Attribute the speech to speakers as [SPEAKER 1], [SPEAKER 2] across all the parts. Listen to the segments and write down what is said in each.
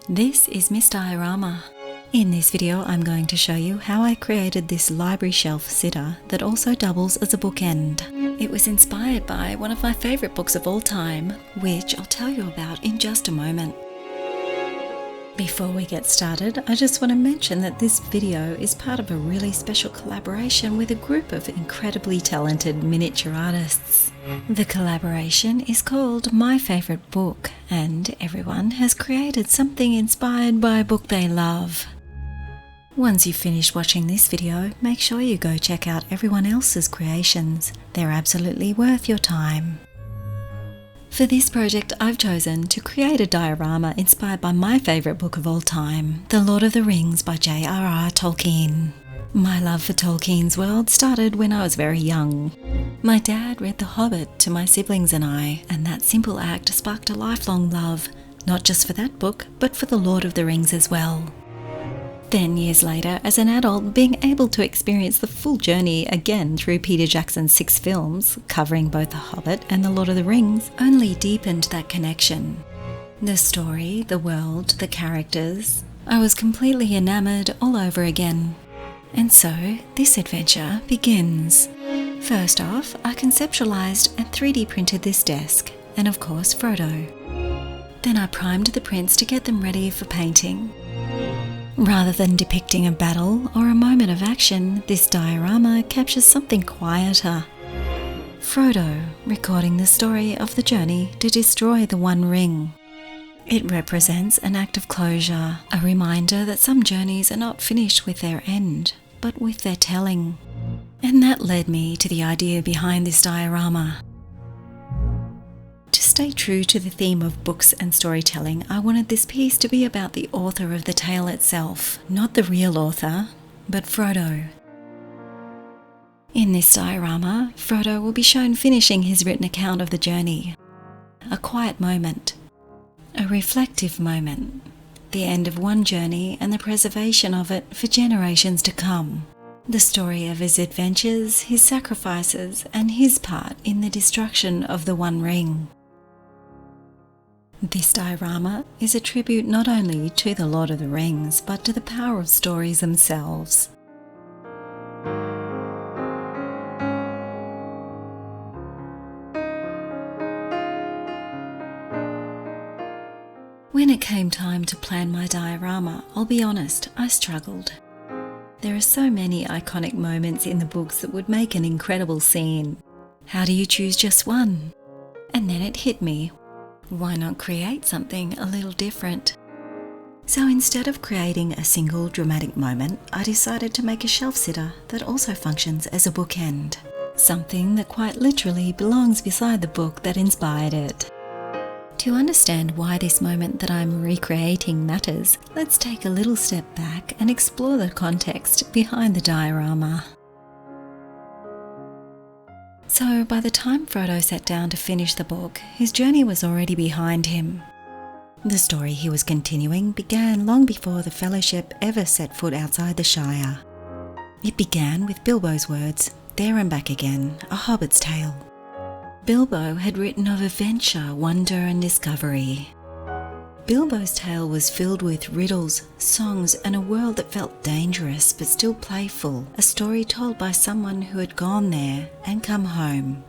[SPEAKER 1] This is Miss Diorama. In this video I'm going to show you how I created this library shelf sitter that also doubles as a bookend. It was inspired by one of my favourite books of all time, which I'll tell you about in just a moment. Before we get started, I just want to mention that this video is part of a really special collaboration with a group of incredibly talented miniature artists. The collaboration is called My Favourite Book, and everyone has created something inspired by a book they love. Once you've finished watching this video, make sure you go check out everyone else's creations. They're absolutely worth your time. For this project, I've chosen to create a diorama inspired by my favourite book of all time, The Lord of the Rings by J.R.R. Tolkien. My love for Tolkien's world started when I was very young. My dad read The Hobbit to my siblings and I, and that simple act sparked a lifelong love, not just for that book, but for The Lord of the Rings as well. Then years later, as an adult, being able to experience the full journey again through Peter Jackson's 6 films, covering both The Hobbit and The Lord of the Rings, only deepened that connection. The story, the world, the characters, I was completely enamoured all over again. And so, this adventure begins. First off, I conceptualised and 3D printed this desk, and of course Frodo. Then I primed the prints to get them ready for painting. Rather than depicting a battle or a moment of action, this diorama captures something quieter. Frodo recording the story of the journey to destroy the One Ring. It represents an act of closure, a reminder that some journeys are not finished with their end, but with their telling. And that led me to the idea behind this diorama. To stay true to the theme of books and storytelling, I wanted this piece to be about the author of the tale itself, not the real author, but Frodo. In this diorama, Frodo will be shown finishing his written account of the journey. A quiet moment, a reflective moment, the end of one journey and the preservation of it for generations to come. The story of his adventures, his sacrifices, and his part in the destruction of the One Ring. This diorama is a tribute not only to The Lord of the Rings, but to the power of stories themselves. When it came time to plan my diorama, I'll be honest, I struggled. There are so many iconic moments in the books that would make an incredible scene. How do you choose just one? And then it hit me. Why not create something a little different? So instead of creating a single dramatic moment, I decided to make a shelf sitter that also functions as a bookend. Something that quite literally belongs beside the book that inspired it. To understand why this moment that I'm recreating matters, let's take a little step back and explore the context behind the diorama. So by the time Frodo sat down to finish the book, his journey was already behind him. The story he was continuing began long before the Fellowship ever set foot outside the Shire. It began with Bilbo's words, "There and back again, a hobbit's tale." Bilbo had written of adventure, wonder and discovery. Bilbo's tale was filled with riddles, songs and a world that felt dangerous but still playful, a story told by someone who had gone there and come home.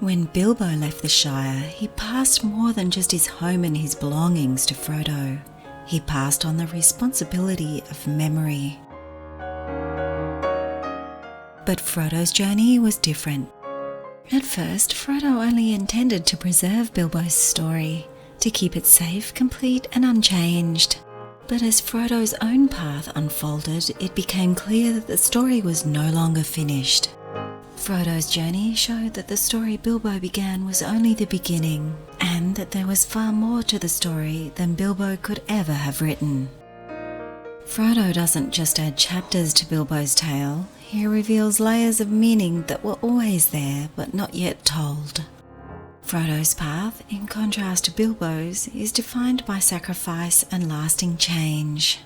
[SPEAKER 1] When Bilbo left the Shire, he passed more than just his home and his belongings to Frodo. He passed on the responsibility of memory. But Frodo's journey was different. At first, Frodo only intended to preserve Bilbo's story, to keep it safe, complete and unchanged. But as Frodo's own path unfolded, it became clear that the story was no longer finished. Frodo's journey showed that the story Bilbo began was only the beginning, and that there was far more to the story than Bilbo could ever have written. Frodo doesn't just add chapters to Bilbo's tale, he reveals layers of meaning that were always there but not yet told. Frodo's path, in contrast to Bilbo's, is defined by sacrifice and lasting change.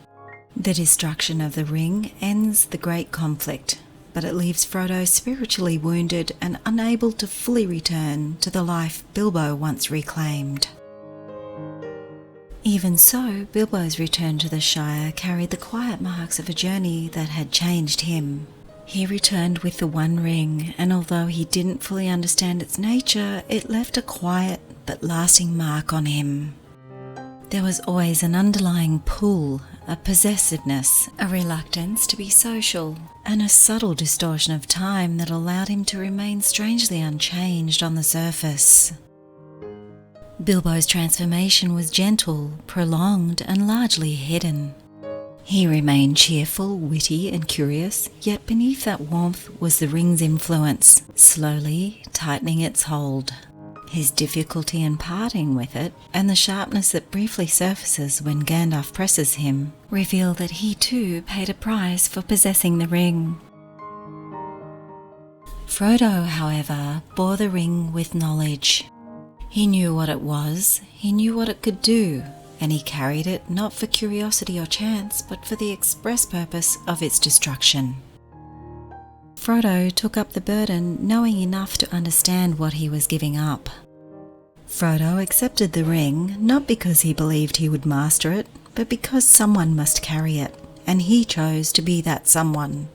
[SPEAKER 1] The destruction of the ring ends the great conflict, but it leaves Frodo spiritually wounded and unable to fully return to the life Bilbo once reclaimed. Even so, Bilbo's return to the Shire carried the quiet marks of a journey that had changed him. He returned with the One Ring, and although he didn't fully understand its nature, it left a quiet but lasting mark on him. There was always an underlying pull, a possessiveness, a reluctance to be social, and a subtle distortion of time that allowed him to remain strangely unchanged on the surface. Bilbo's transformation was gentle, prolonged, and largely hidden. He remained cheerful, witty, and curious, yet beneath that warmth was the ring's influence, slowly tightening its hold. His difficulty in parting with it, and the sharpness that briefly surfaces when Gandalf presses him, reveal that he too paid a price for possessing the ring. Frodo, however, bore the ring with knowledge. He knew what it was, he knew what it could do, and he carried it not for curiosity or chance, but for the express purpose of its destruction. Frodo took up the burden knowing enough to understand what he was giving up. Frodo accepted the ring not because he believed he would master it, but because someone must carry it, and he chose to be that someone.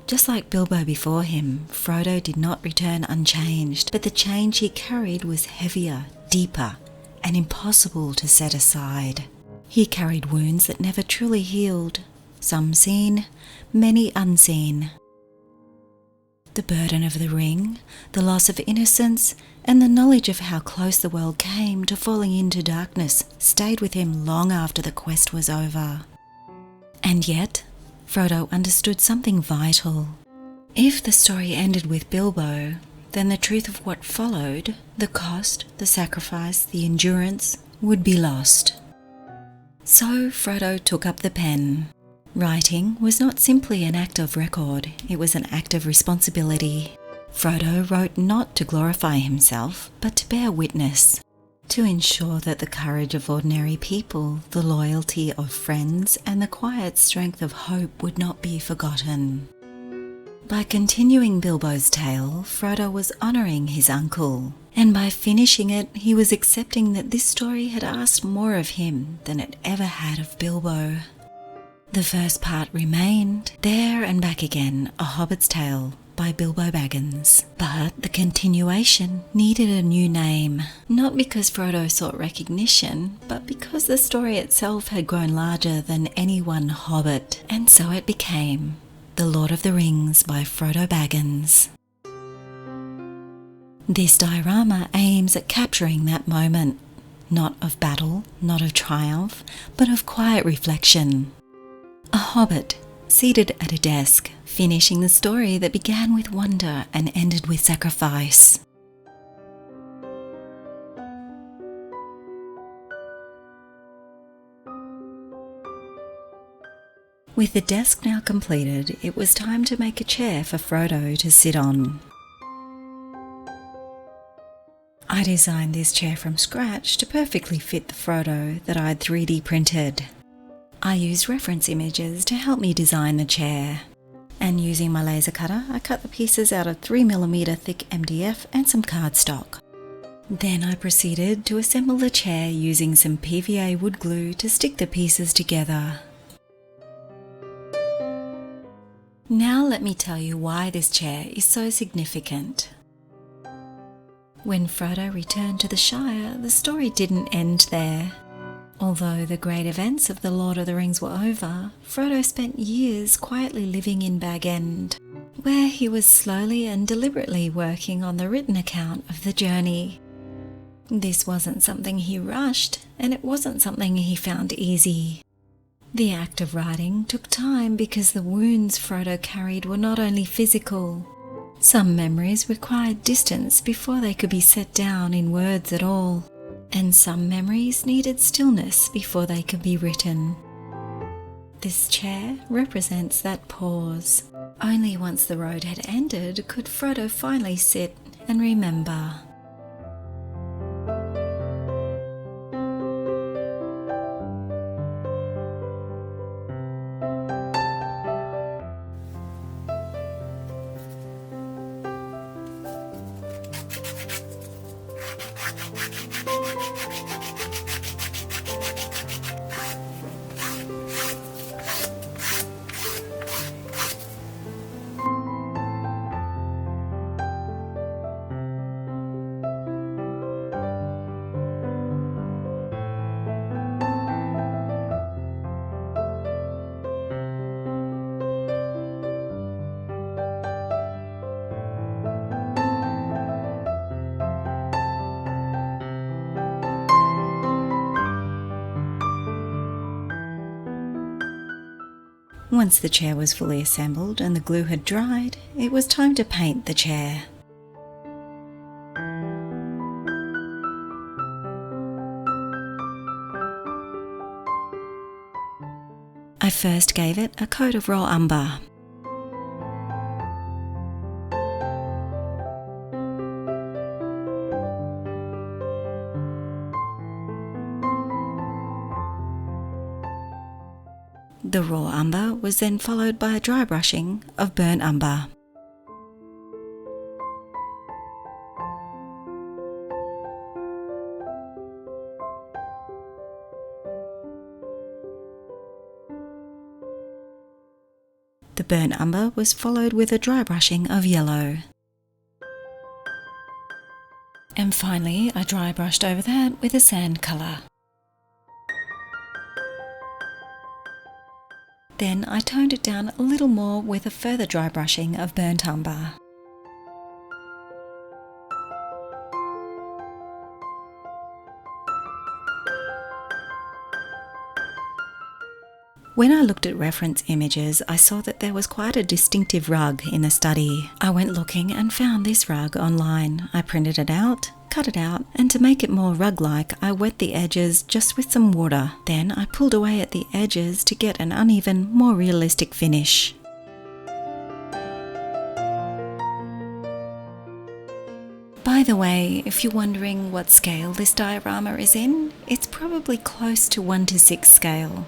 [SPEAKER 1] Just like Bilbo before him, Frodo did not return unchanged, but the change he carried was heavier, deeper, and impossible to set aside. He carried wounds that never truly healed, some seen, many unseen. The burden of the ring, the loss of innocence, and the knowledge of how close the world came to falling into darkness stayed with him long after the quest was over. And yet, Frodo understood something vital. If the story ended with Bilbo, then the truth of what followed, the cost, the sacrifice, the endurance, would be lost. So Frodo took up the pen. Writing was not simply an act of record, it was an act of responsibility. Frodo wrote not to glorify himself, but to bear witness, to ensure that the courage of ordinary people, the loyalty of friends, and the quiet strength of hope would not be forgotten. By continuing Bilbo's tale, Frodo was honouring his uncle, and by finishing it, he was accepting that this story had asked more of him than it ever had of Bilbo. The first part remained, There and Back Again, A Hobbit's Tale by Bilbo Baggins. But the continuation needed a new name, not because Frodo sought recognition, but because the story itself had grown larger than any one hobbit, and so it became The Lord of the Rings by Frodo Baggins. This diorama aims at capturing that moment, not of battle, not of triumph, but of quiet reflection. A hobbit, seated at a desk, finishing the story that began with wonder and ended with sacrifice. With the desk now completed, it was time to make a chair for Frodo to sit on. I designed this chair from scratch to perfectly fit the Frodo that I'd 3D printed. I used reference images to help me design the chair, and using my laser cutter, I cut the pieces out of 3mm thick MDF and some cardstock. Then I proceeded to assemble the chair using some PVA wood glue to stick the pieces together. Now let me tell you why this chair is so significant. When Frodo returned to the Shire, the story didn't end there. Although the great events of The Lord of the Rings were over, Frodo spent years quietly living in Bag End, where he was slowly and deliberately working on the written account of the journey. This wasn't something he rushed, and it wasn't something he found easy. The act of writing took time because the wounds Frodo carried were not only physical. Some memories required distance before they could be set down in words at all. And some memories needed stillness before they could be written. This chair represents that pause. Only once the road had ended could Frodo finally sit and remember. Once the chair was fully assembled and the glue had dried, it was time to paint the chair. I first gave it a coat of raw umber. The raw umber was then followed by a dry brushing of burnt umber. The burnt umber was followed with a dry brushing of yellow. And finally, I dry brushed over that with a sand colour. Then I toned it down a little more with a further dry brushing of burnt umber. When I looked at reference images, I saw that there was quite a distinctive rug in the study. I went looking and found this rug online. I printed it out, cut it out, and to make it more rug-like, I wet the edges just with some water. Then I pulled away at the edges to get an uneven, more realistic finish. By the way, if you're wondering what scale this diorama is in, it's probably close to 1:6 scale,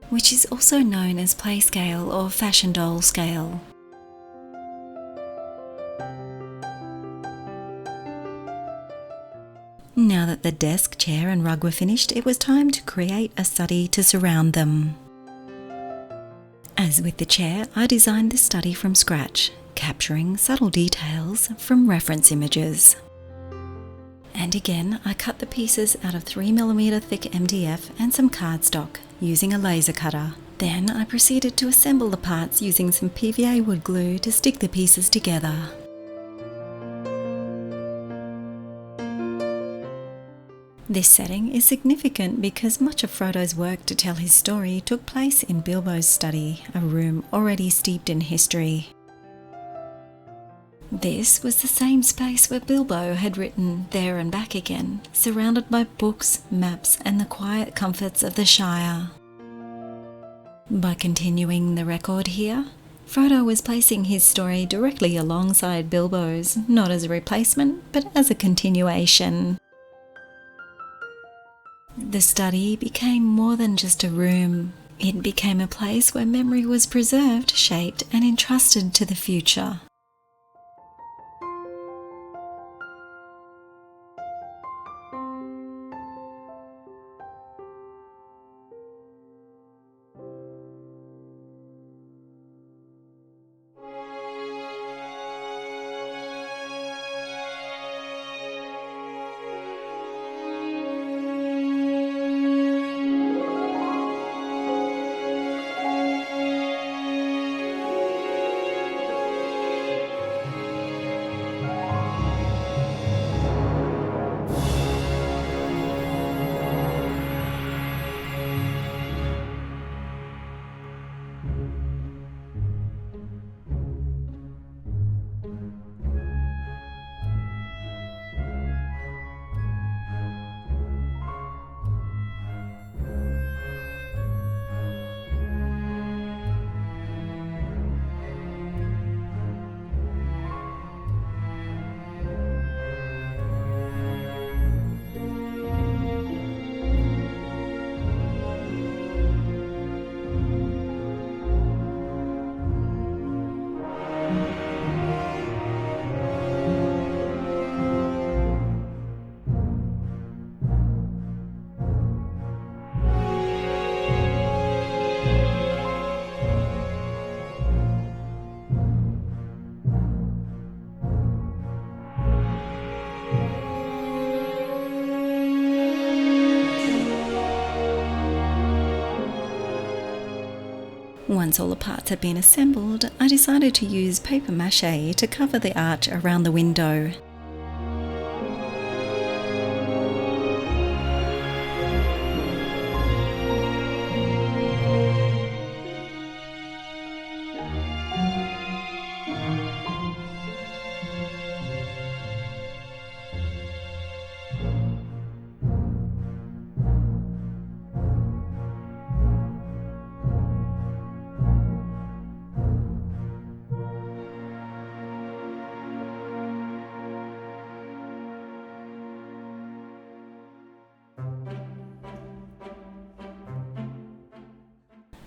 [SPEAKER 1] which is also known as play scale or fashion doll scale. Now that the desk, chair and rug were finished, it was time to create a study to surround them. As with the chair, I designed this study from scratch, capturing subtle details from reference images. And again, I cut the pieces out of 3mm thick MDF and some cardstock using a laser cutter. Then I proceeded to assemble the parts using some PVA wood glue to stick the pieces together. This setting is significant because much of Frodo's work to tell his story took place in Bilbo's study, a room already steeped in history. This was the same space where Bilbo had written There and Back Again, surrounded by books, maps, and the quiet comforts of the Shire. By continuing the record here, Frodo was placing his story directly alongside Bilbo's, not as a replacement, but as a continuation. The study became more than just a room. It became a place where memory was preserved, shaped, and entrusted to the future. Once all the parts had been assembled, I decided to use paper mache to cover the arch around the window.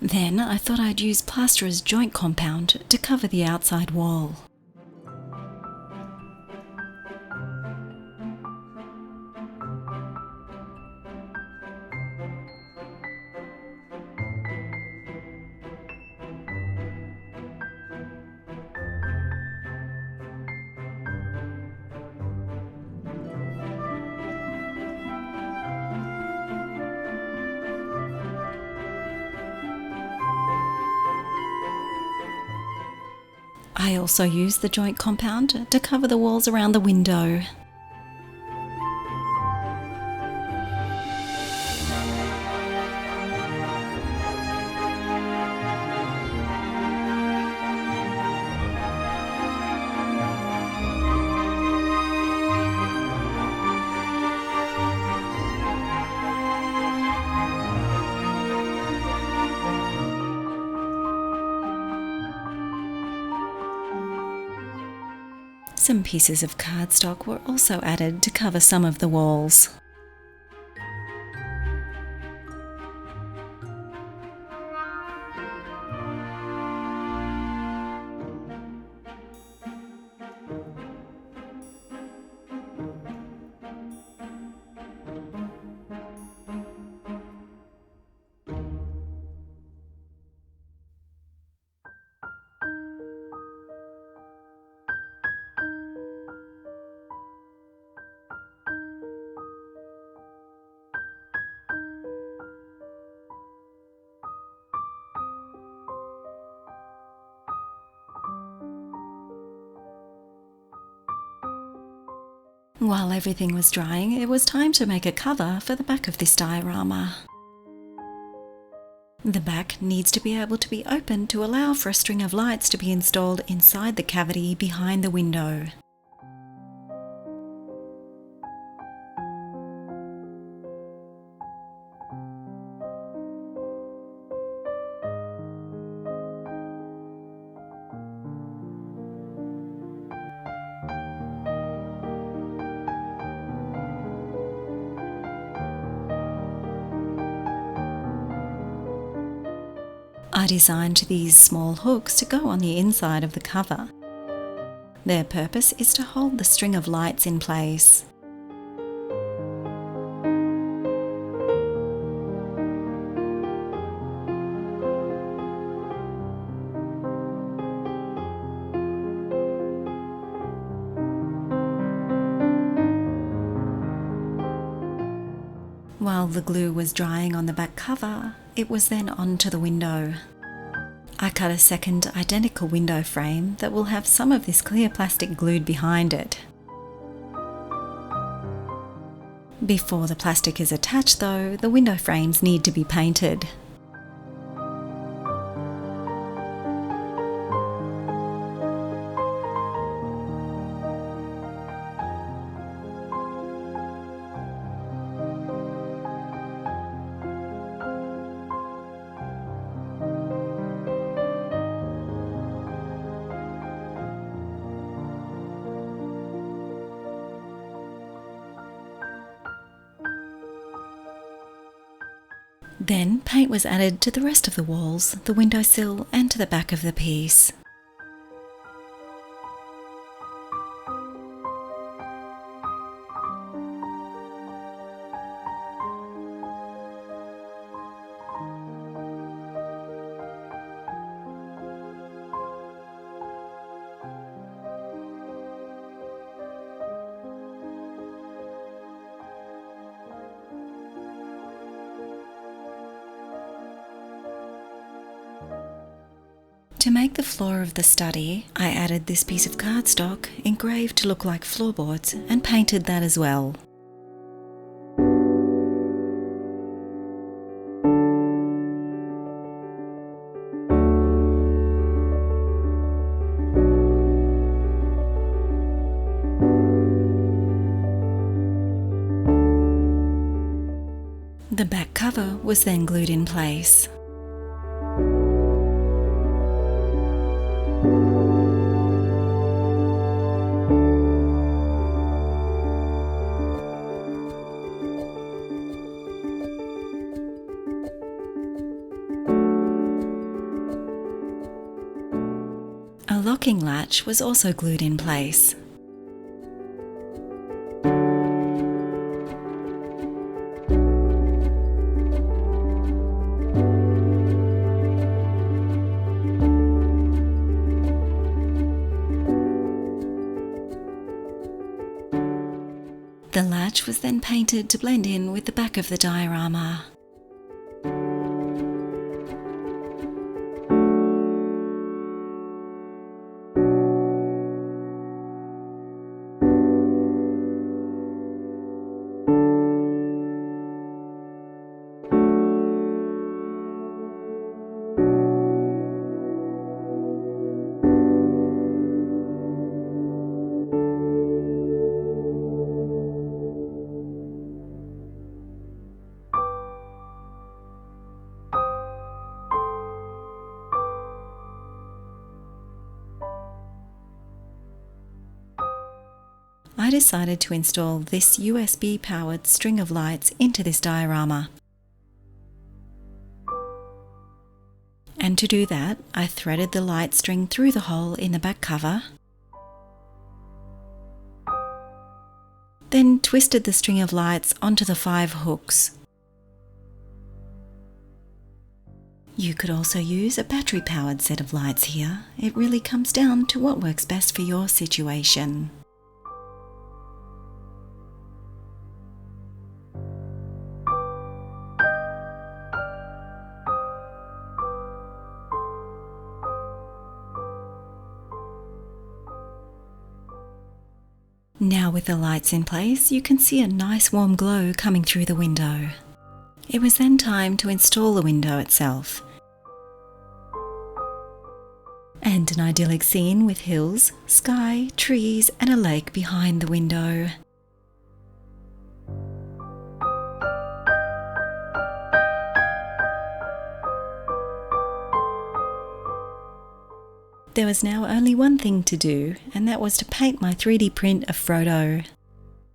[SPEAKER 1] Then I thought I'd use plasterer's joint compound to cover the outside wall. I also used the joint compound to cover the walls around the window. Some pieces of cardstock were also added to cover some of the walls. While everything was drying, it was time to make a cover for the back of this diorama. The back needs to be able to be opened to allow for a string of lights to be installed inside the cavity behind the window. I designed these small hooks to go on the inside of the cover. Their purpose is to hold the string of lights in place. While the glue was drying on the back cover, it was then onto the window. I cut a second identical window frame that will have some of this clear plastic glued behind it. Before the plastic is attached though, the window frames need to be painted. Then paint was added to the rest of the walls, the windowsill and to the back of the piece. To make the floor of the study, I added this piece of cardstock engraved to look like floorboards and painted that as well. The back cover was then glued in place. A locking latch was also glued in place. The latch was then painted to blend in with the back of the diorama. I decided to install this USB-powered string of lights into this diorama. And to do that, I threaded the light string through the hole in the back cover, then twisted the string of lights onto the 5 hooks. You could also use a battery-powered set of lights here. It really comes down to what works best for your situation. Now with the lights in place, you can see a nice warm glow coming through the window. It was then time to install the window itself. And an idyllic scene with hills, sky, trees and a lake behind the window. There was now only one thing to do, and that was to paint my 3D print of Frodo.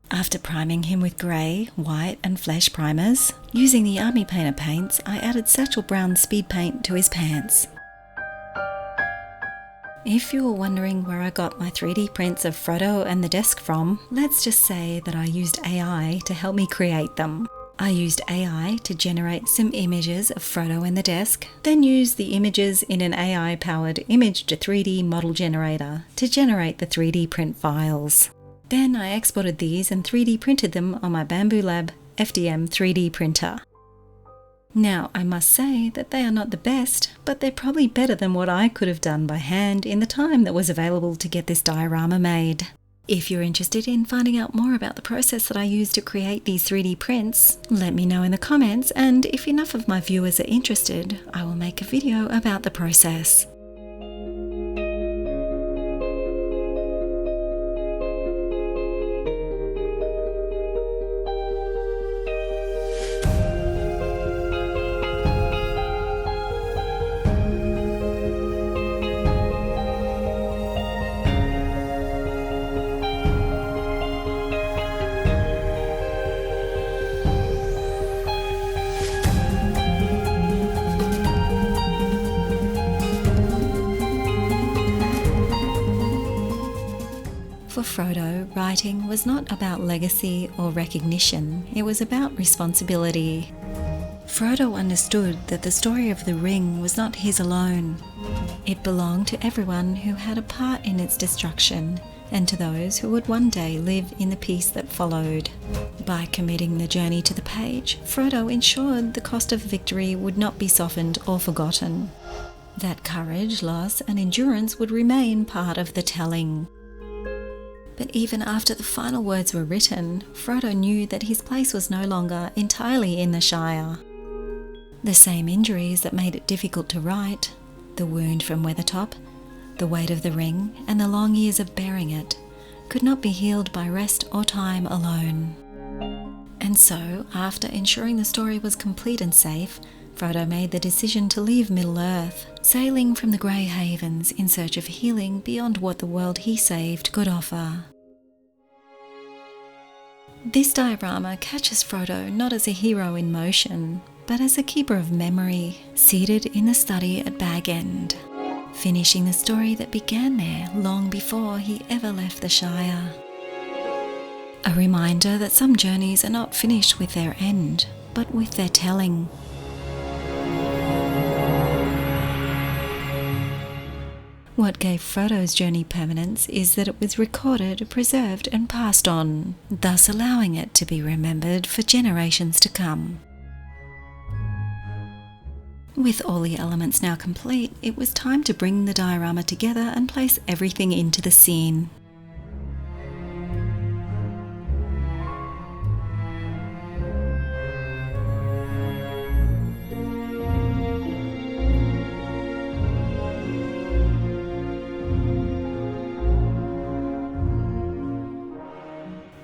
[SPEAKER 1] After priming him with grey, white and flesh primers, using the Army Painter paints, I added Satchel Brown speed paint to his pants. If you were wondering where I got my 3D prints of Frodo and the desk from, let's just say that I used AI to help me create them. I used AI to generate some images of Frodo and the desk, then used the images in an AI-powered image to 3D model generator to generate the 3D print files. Then I exported these and 3D printed them on my Bamboo Lab FDM 3D printer. Now, I must say that they are not the best, but they're probably better than what I could have done by hand in the time that was available to get this diorama made. If you're interested in finding out more about the process that I used to create these 3D prints, let me know in the comments, and if enough of my viewers are interested, I will make a video about the process. For Frodo, writing was not about legacy or recognition, it was about responsibility. Frodo understood that the story of the ring was not his alone. It belonged to everyone who had a part in its destruction, and to those who would one day live in the peace that followed. By committing the journey to the page, Frodo ensured the cost of victory would not be softened or forgotten. That courage, loss, and endurance would remain part of the telling. But even after the final words were written, Frodo knew that his place was no longer entirely in the Shire. The same injuries that made it difficult to write, the wound from Weathertop, the weight of the ring, and the long years of bearing it, could not be healed by rest or time alone. And so, after ensuring the story was complete and safe, Frodo made the decision to leave Middle-earth, sailing from the Grey Havens in search of healing beyond what the world he saved could offer. This diorama catches Frodo not as a hero in motion, but as a keeper of memory, seated in the study at Bag End, finishing the story that began there long before he ever left the Shire. A reminder that some journeys are not finished with their end, but with their telling. What gave Frodo's journey permanence is that it was recorded, preserved, and passed on, thus allowing it to be remembered for generations to come. With all the elements now complete, it was time to bring the diorama together and place everything into the scene.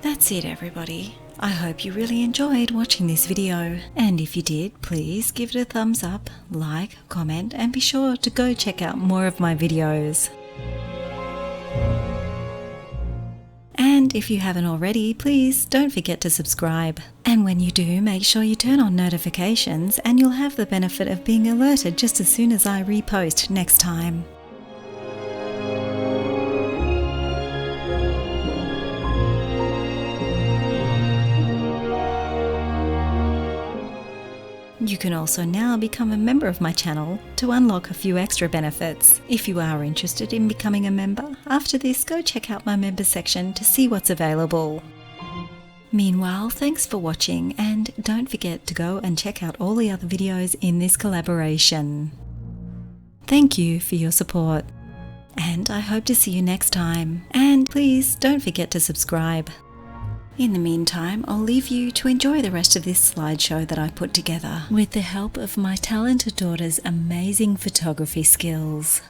[SPEAKER 1] That's it, everybody. I hope you really enjoyed watching this video, and if you did, please give it a thumbs up, like, comment, and be sure to go check out more of my videos. And if you haven't already, please don't forget to subscribe. And when you do, make sure you turn on notifications and you'll have the benefit of being alerted just as soon as I repost next time. You can also now become a member of my channel to unlock a few extra benefits. If you are interested in becoming a member, after this go check out my members section to see what's available. Meanwhile, thanks for watching, and don't forget to go and check out all the other videos in this collaboration. Thank you for your support, and I hope to see you next time. And please don't forget to subscribe. In the meantime, I'll leave you to enjoy the rest of this slideshow that I put together with the help of my talented daughter's amazing photography skills.